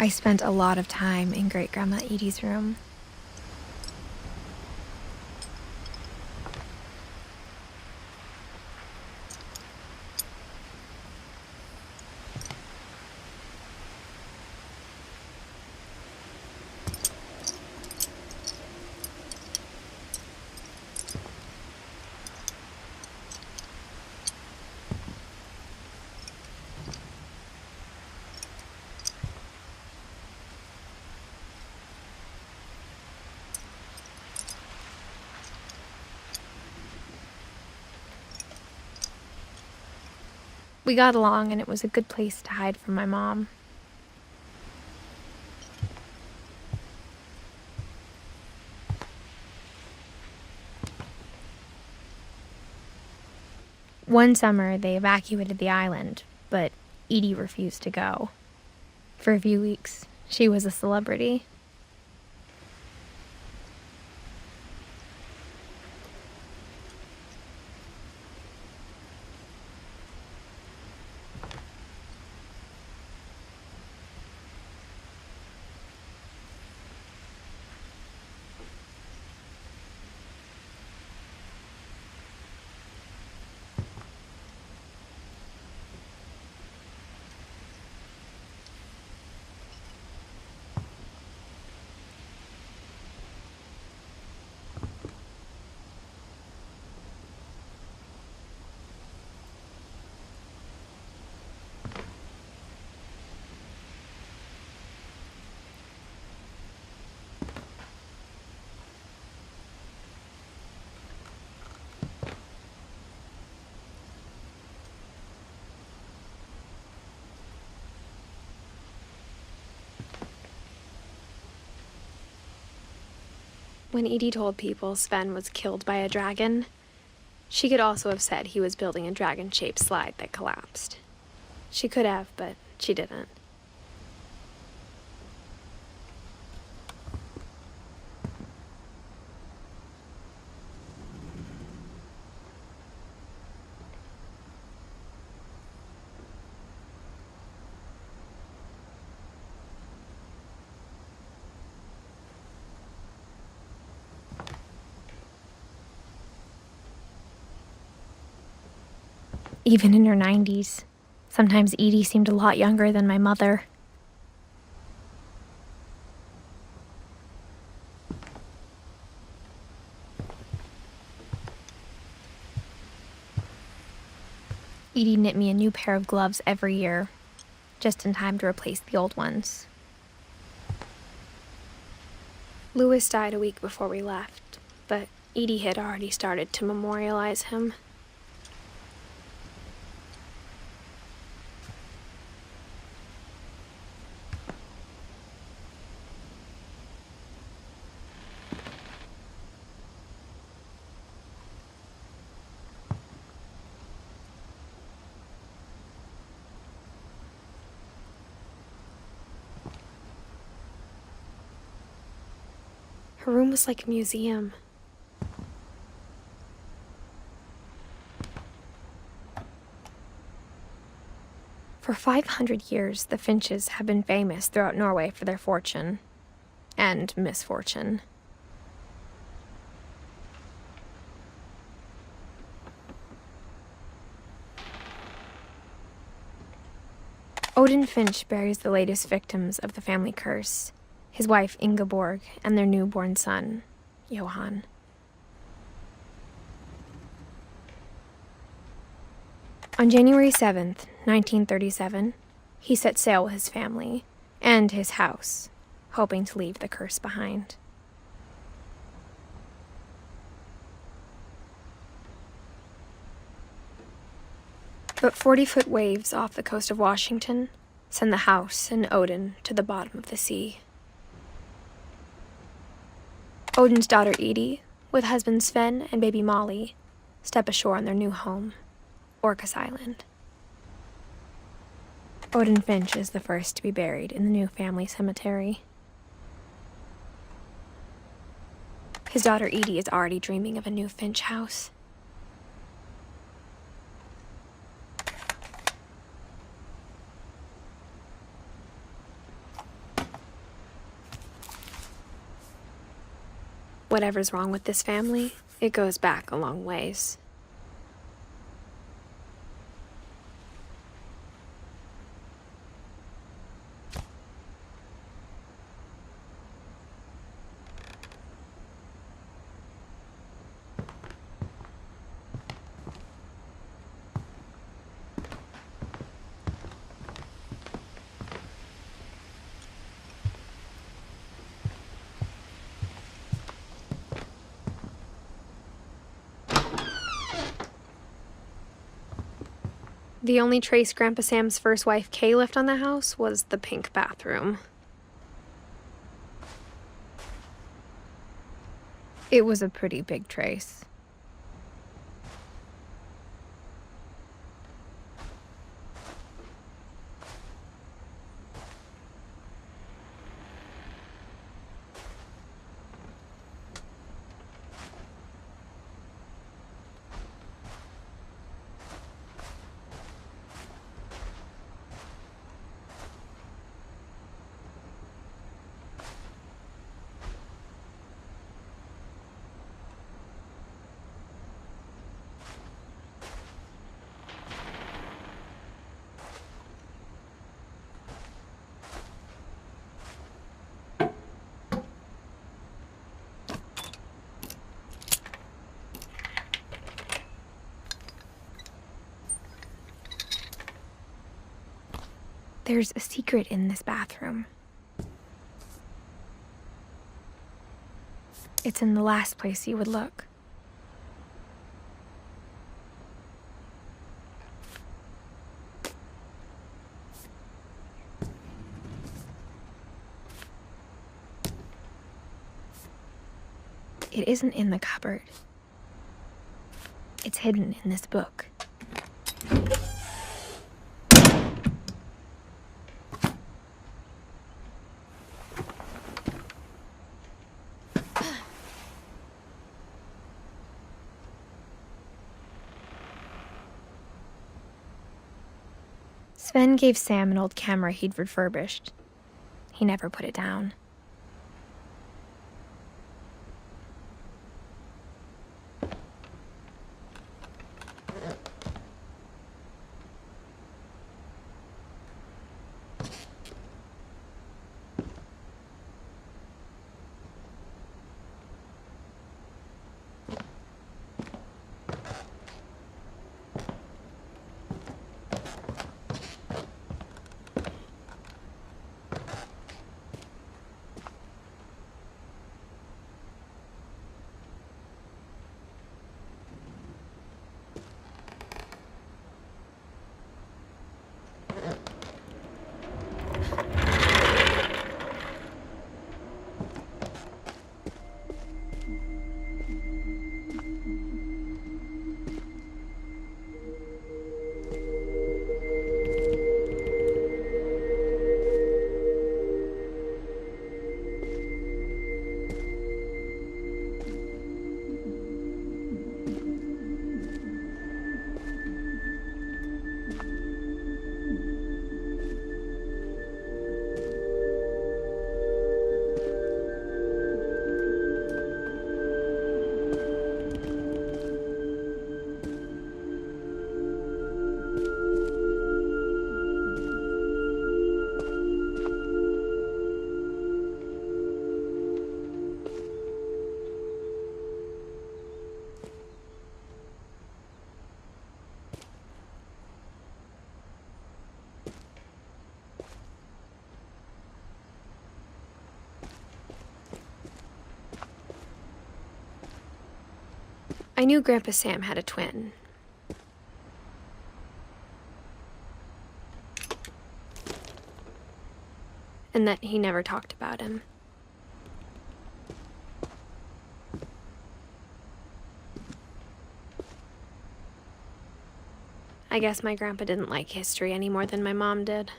I spent a lot of time in Great-Grandma Edie's room. We got along, and it was a good place to hide from my mom. One summer, they evacuated the island, but Edie refused to go. For a few weeks, she was a celebrity. When Edie told people Sven was killed by a dragon, she could also have said he was building a dragon-shaped slide that collapsed. She could have, but she didn't. Even in her 90s, sometimes Edie seemed a lot younger than my mother. Edie knit me a new pair of gloves every year, just in time to replace the old ones. Louis died a week before we left, but Edie had already started to memorialize him. Her room was like a museum. For 500 years, the Finches have been famous throughout Norway for their fortune and misfortune. Odin Finch buries the latest victims of the family curse, his wife Ingeborg and their newborn son, Johan. On January 7th, 1937, he set sail with his family and his house, hoping to leave the curse behind. But 40-foot waves off the coast of Washington send the house and Odin to the bottom of the sea. Odin's daughter Edie, with husband Sven and baby Molly, step ashore on their new home, Orcas Island. Odin Finch is the first to be buried in the new family cemetery. His daughter Edie is already dreaming of a new Finch house. Whatever's wrong with this family, it goes back a long ways. The only trace Grandpa Sam's first wife, Kay, left on the house was the pink bathroom. It was a pretty big trace. There's a secret in this bathroom. It's in the last place you would look. It isn't in the cupboard. It's hidden in this book. Sven gave Sam an old camera he'd refurbished. He never put it down. I knew Grandpa Sam had a twin. And that he never talked about him. I guess my grandpa didn't like history any more than my mom did.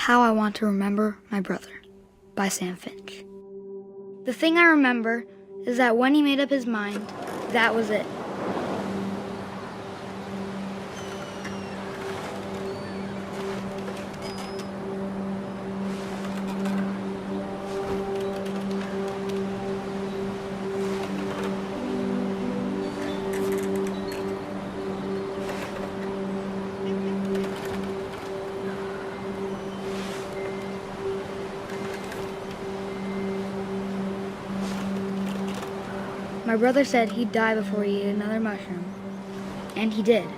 How I Want to Remember My Brother by Sam Finch. The thing I remember is that when he made up his mind, that was it. My brother said he'd die before he ate another mushroom. And he did.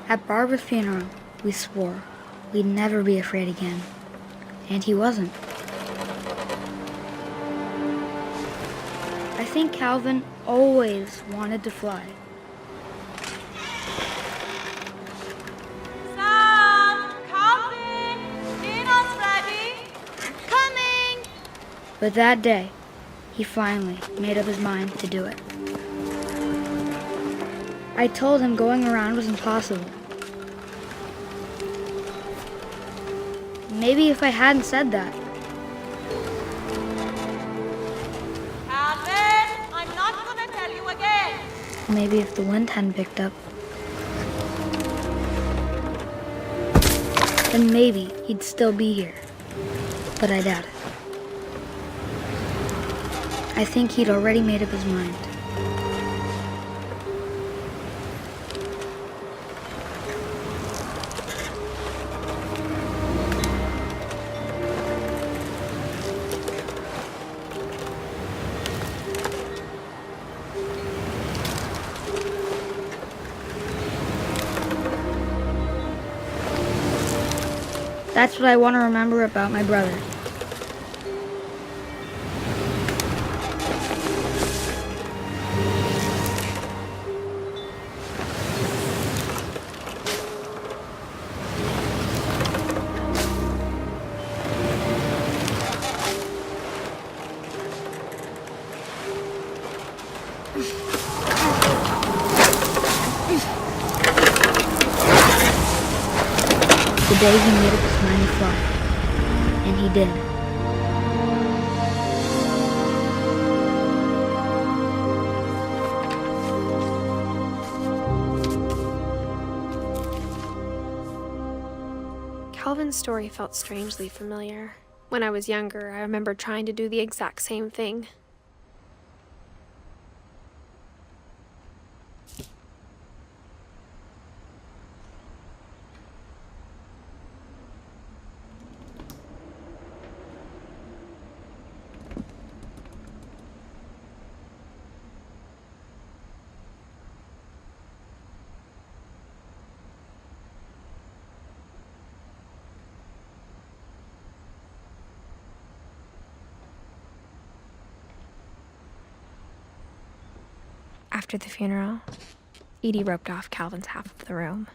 At Barbara's funeral, we swore we'd never be afraid again. And he wasn't. I think Calvin always wanted to fly. Sam! Calvin! Dinner's ready! Coming! But that day, he finally made up his mind to do it. I told him going around was impossible. Maybe if I hadn't said that, Calvin! I'm not gonna tell you again! maybe if the wind hadn't picked up, then maybe he'd still be here. But I doubt it. I think he'd already made up his mind. That's what I want to remember about my brother. The day he made up his mind to fly. And he did. Calvin's story felt strangely familiar. When I was younger, I remember trying to do the exact same thing. After the funeral, Edie roped off Calvin's half of the room.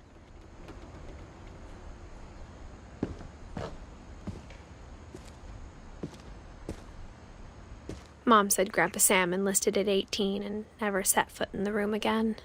Mom said Grandpa Sam enlisted at 18 and never set foot in the room again.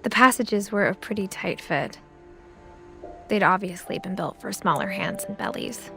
The passages were a pretty tight fit. They'd obviously been built for smaller hands and bellies.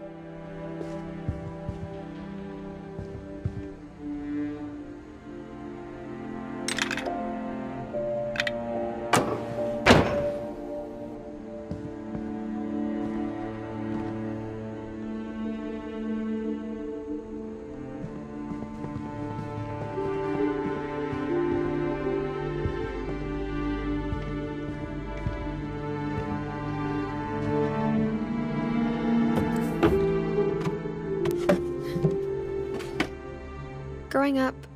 Growing up,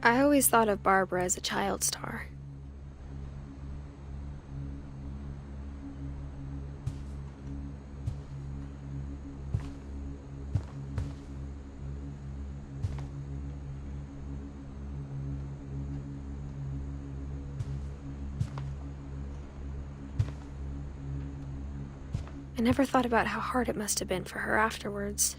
I always thought of Barbara as a child star. I never thought about how hard it must have been for her afterwards.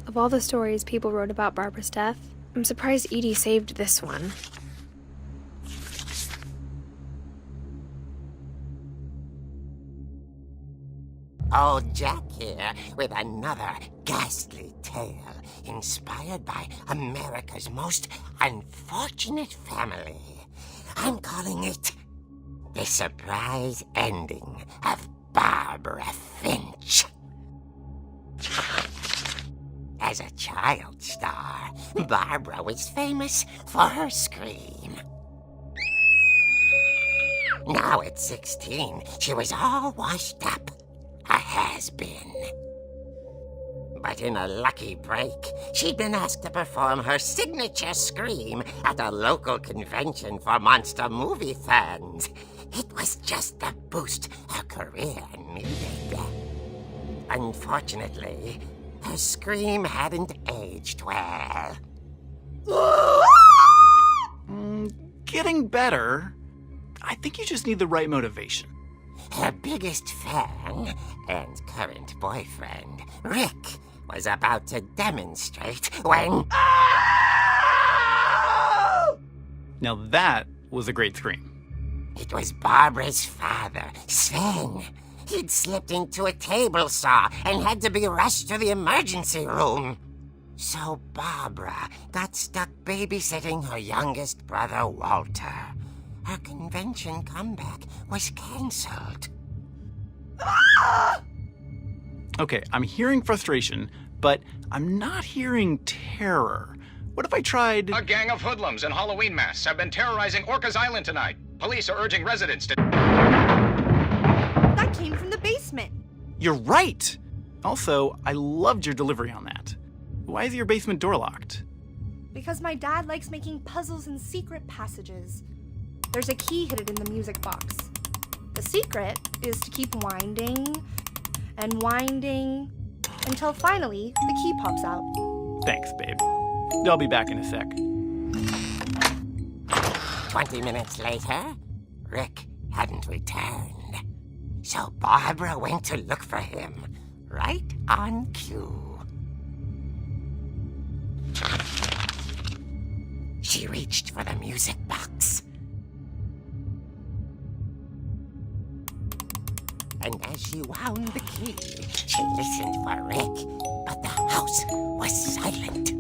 Of all the stories people wrote about Barbara's death, I'm surprised Edie saved this one. Old Jack here with another ghastly tale inspired by America's most unfortunate family. I'm calling it The Surprise Ending of Barbara Finch. As a child star, Barbara was famous for her scream. Now at 16, she was all washed up. A has-been. But in a lucky break, she'd been asked to perform her signature scream at a local convention for monster movie fans. It was just the boost her career needed. Unfortunately, her scream hadn't aged well. Getting better. I think you just need the right motivation. Her biggest fan and current boyfriend, Rick, was about to demonstrate when... Now that was a great scream. It was Barbara's father, Sven. He'd slipped into a table saw and had to be rushed to the emergency room. So Barbara got stuck babysitting her youngest brother, Walter. Her convention comeback was cancelled. Okay, I'm hearing frustration, but I'm not hearing terror. What if I tried... A gang of hoodlums in Halloween masks have been terrorizing Orcas Island tonight. Police are urging residents to... That came from the basement. You're right! Also, I loved your delivery on that. Why is your basement door locked? Because my dad likes making puzzles and secret passages. There's a key hidden in the music box. The secret is to keep winding and winding until finally the key pops out. Thanks, babe. I'll be back in a sec. 20 minutes later, Rick hadn't returned. So Barbara went to look for him, right on cue. She reached for the music box. And as she wound the key, she listened for Rick, but the house was silent.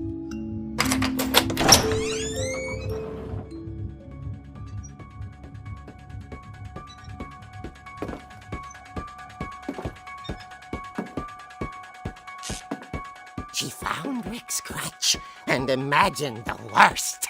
She found Rick's crutch and imagined the worst.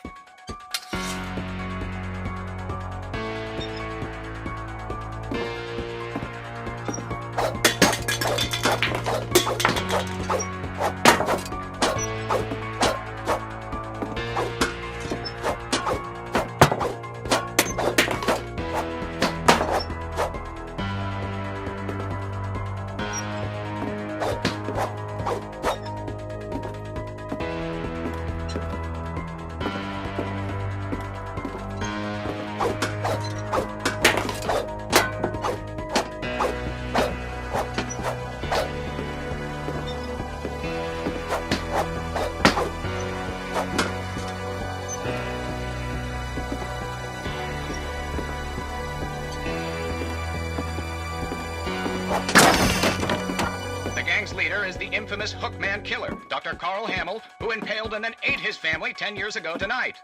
The gang's leader is the infamous Hookman killer, Dr. Carl Hamill, who impaled and then ate his family 10 years ago tonight.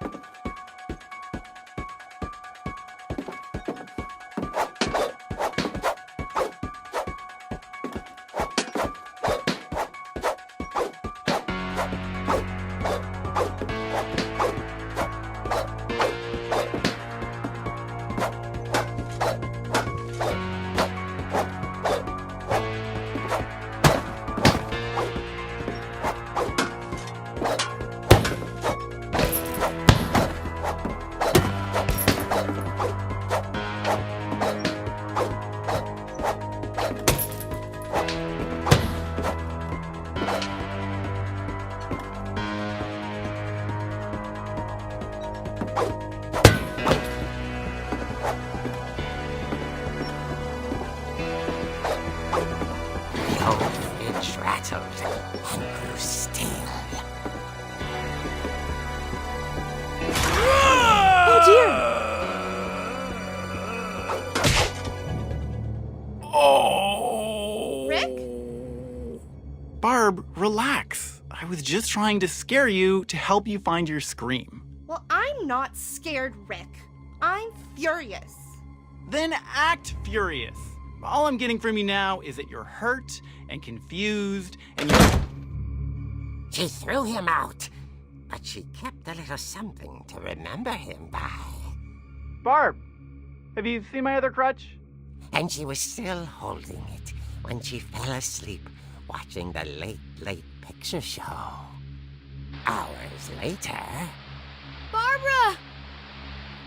The old fridge rattled and grew still. Oh dear! Oh! Rick? Barb, relax. I was just trying to scare you to help you find your scream. Well, I'm not scared, Rick. I'm furious. Then act furious. All I'm getting from you now is that you're hurt and confused and you... She threw him out, but she kept a little something to remember him by. Barb, have you seen my other crutch? And she was still holding it when she fell asleep watching the late picture show. Hours later... Barbara!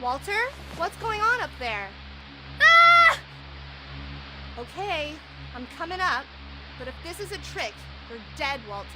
Walter, what's going on up there? Ah! Okay, I'm coming up, but if this is a trick, you're dead, Walter.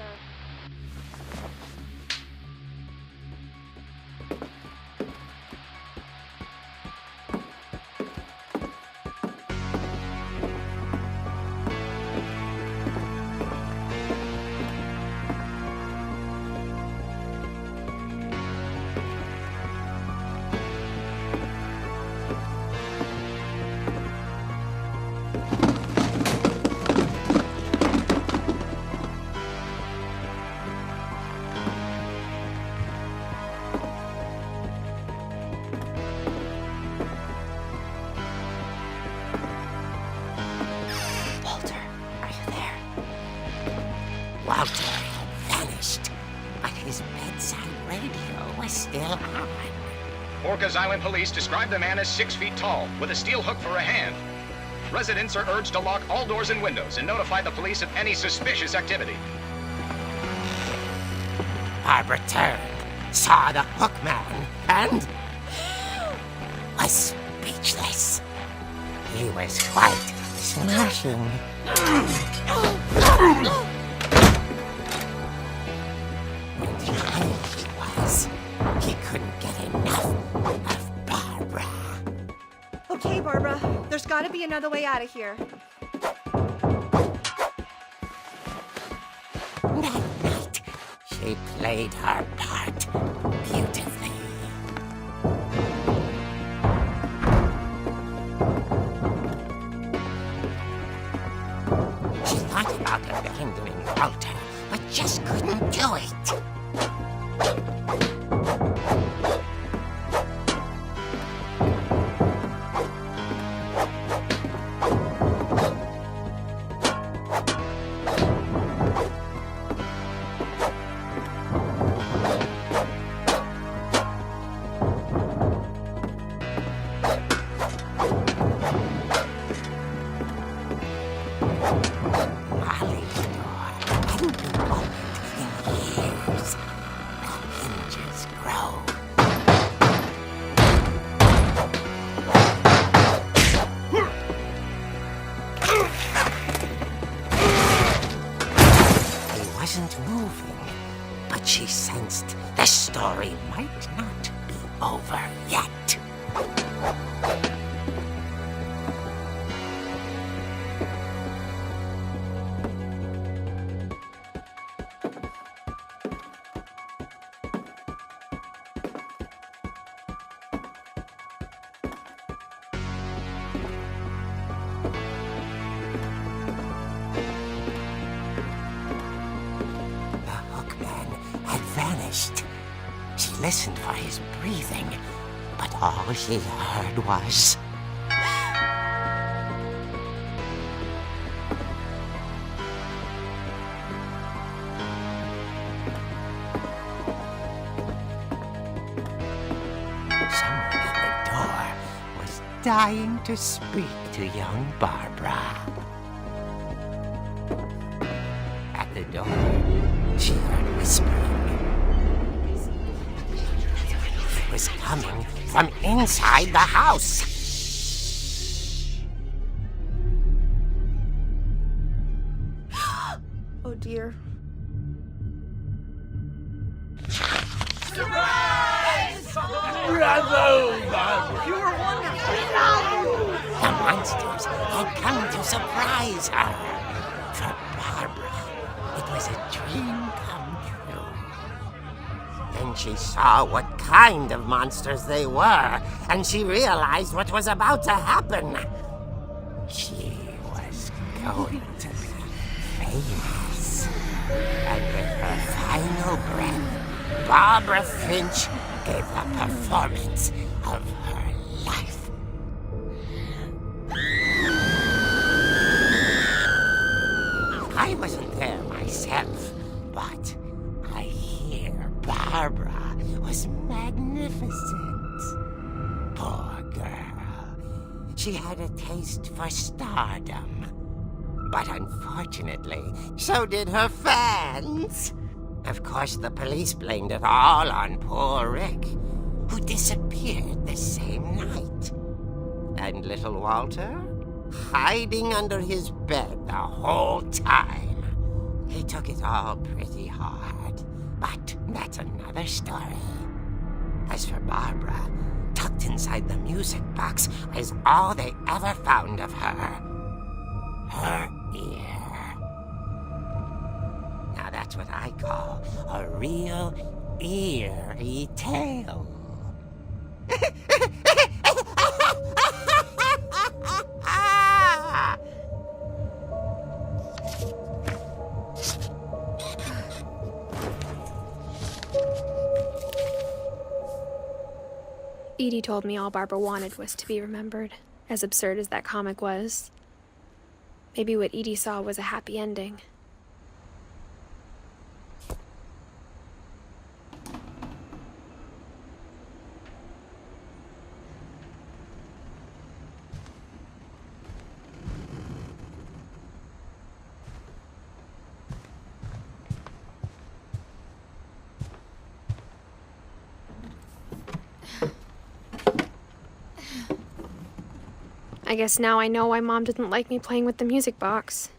vanished, but his bedside radio was still on. Orcas Island police describe the man as 6 feet tall, with a steel hook for a hand. Residents are urged to lock all doors and windows and notify the police of any suspicious activity. Barbara turned, saw the hook man, and was speechless. He was quite smashing. And here he was. He couldn't get enough of Barbara. Okay, Barbara, there's gotta be another way out of here. That night, she played her part beautifully. She thought about abandoning Walter, but just couldn't do it. Molly's door hadn't been opened in years. The hinges grow. He wasn't moving, but she sensed the story might not be over yet. Vanished. She listened for his breathing, but all she heard was... Someone at the door was dying to speak to young Barbara. At the door, she heard whispering. It was coming from inside the house. Oh dear. The monsters had come to surprise her. For Barbara, it was a dream come true. Then she saw what kind of monsters they were, and she realized what was about to happen. She was going to be famous. And with her final breath, Barbara Finch gave the performance of her life. I wasn't there myself, but I hear Barbara was magnificent. Poor girl. She had a taste for stardom. But unfortunately, so did her fans. Of course, the police blamed it all on poor Rick, who disappeared the same night. And little Walter? Hiding under his bed the whole time. He took it all pretty hard, but that's another story. As for Barbara, tucked inside the music box was all they ever found of her. Her ear. Now that's what I call a real eerie tale. Edie told me all Barbara wanted was to be remembered, as absurd as that comic was. Maybe what Edie saw was a happy ending. I guess now I know why Mom didn't like me playing with the music box.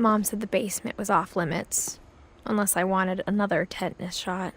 Mom said the basement was off limits, unless I wanted another tetanus shot.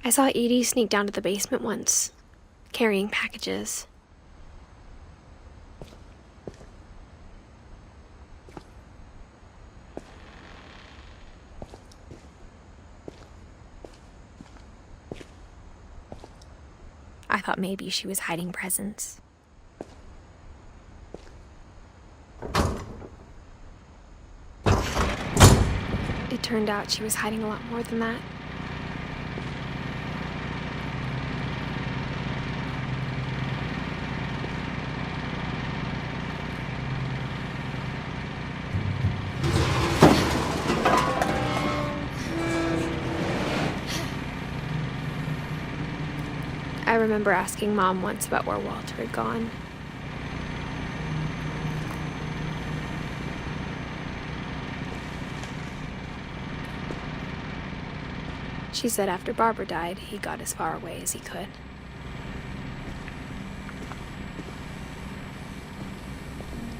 I saw Edie sneak down to the basement once, carrying packages. I thought maybe she was hiding presents. It turned out she was hiding a lot more than that. I remember asking Mom once about where Walter had gone. She said after Barbara died, he got as far away as he could.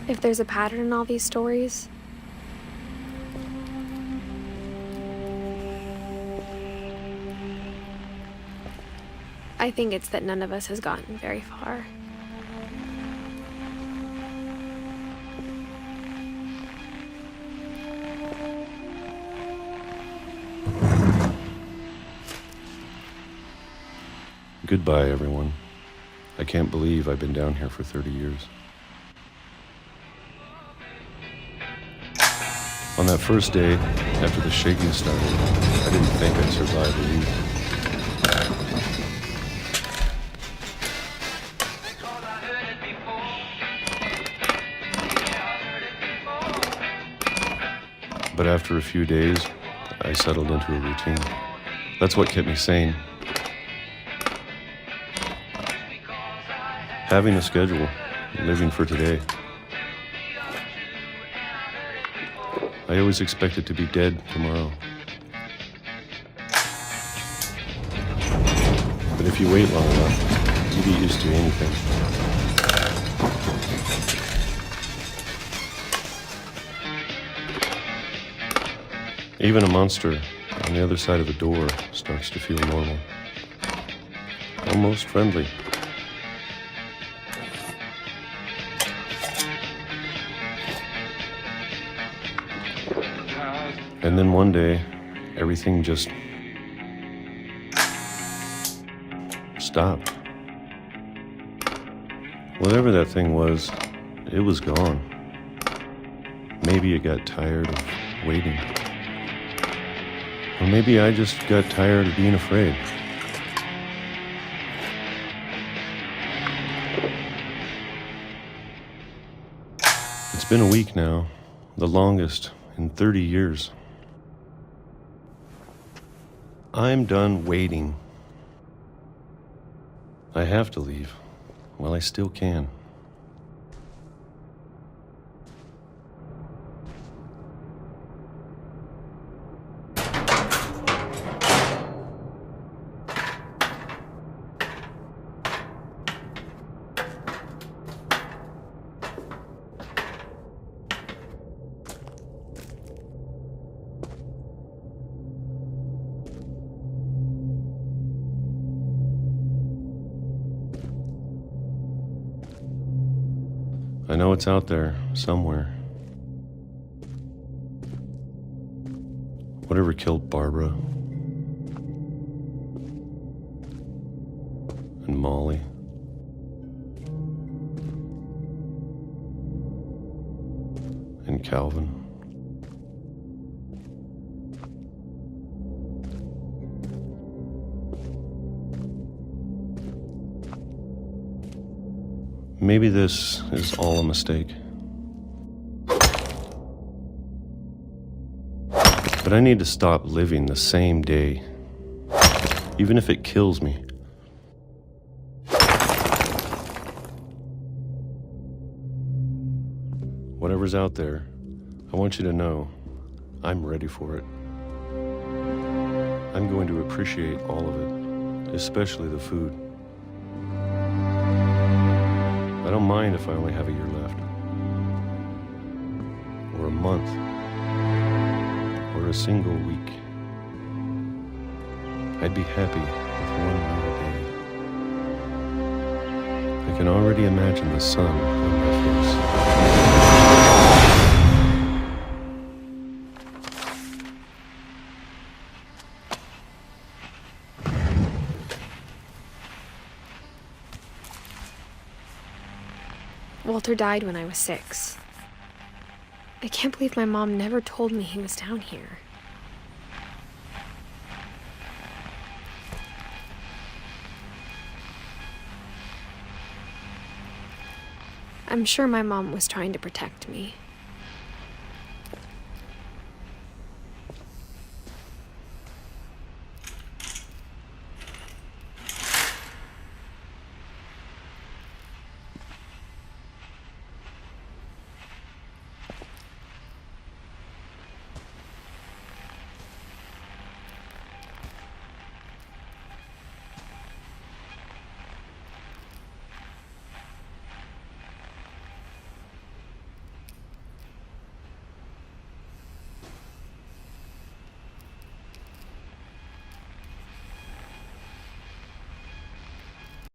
If there's a pattern in all these stories, I think it's that none of us has gotten very far. Goodbye, everyone. I can't believe I've been down here for 30 years. On that first day, after the shaking started, I didn't think I'd survive a week. But after a few days, I settled into a routine. That's what kept me sane. Having a schedule, living for today. I always expected to be dead tomorrow. But if you wait long enough, you get used to anything. Even a monster on the other side of the door starts to feel normal. Almost friendly. And then one day, everything just stopped. Whatever that thing was, it was gone. Maybe it got tired of waiting. Or maybe I just got tired of being afraid. It's been a week now, the longest in 30 years. I'm done waiting. I have to leave while I still can. I know it's out there, somewhere. Whatever killed Barbara and Molly and Calvin. Maybe this is all a mistake. But I need to stop living the same day, even if it kills me. Whatever's out there, I want you to know I'm ready for it. I'm going to appreciate all of it, especially the food. I don't mind if I only have a year left, or a month, or a single week. I'd be happy with 1 more day. I can already imagine the sun on my face. Walter died when I was 6. I can't believe my mom never told me he was down here. I'm sure my mom was trying to protect me.